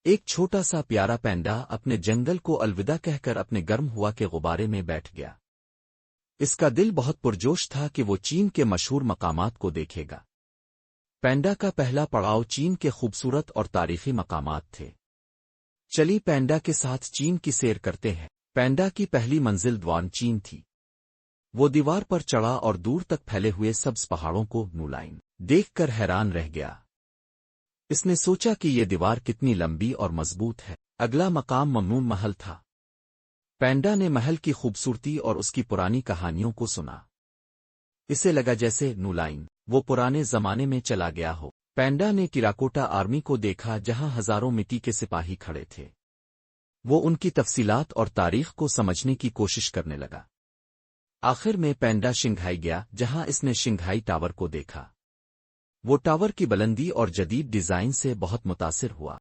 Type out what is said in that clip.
एक छोटा सा प्यारा पैंडा अपने जंगल को अलविदा कहकर अपने गर्म हुआ के गुब्बारे में बैठ गया। इसका दिल बहुत पुरजोश था कि वो चीन के मशहूर मकामात को देखेगा। पैंडा का पहला पड़ाव चीन के खूबसूरत और तारीखी मकामात थे। चली पैंडा के साथ चीन की सैर करते हैं। पैंडा की पहली मंजिल द्वान चीन थी। वो दीवार पर चढ़ा और दूर तक फैले हुए सब्ज पहाड़ों को नुलाइन देखकर हैरान रह गया। इसने सोचा कि ये दीवार कितनी लंबी और मजबूत है। अगला मकाम ममनून महल था। पैंडा ने महल की खूबसूरती और उसकी पुरानी कहानियों को सुना। इसे लगा जैसे नुलाइन वो पुराने जमाने में चला गया हो। पैंडा ने टेराकोटा आर्मी को देखा जहां हजारों मिट्टी के सिपाही खड़े थे। वो उनकी तफसीलात और तारीख को समझने की कोशिश करने लगा। आखिर में पैंडा शिंघाई गया जहां इसने शिंघाई टावर को देखा। वो टावर की बुलंदी और जदीद डिजाइन से बहुत मुतासिर हुआ।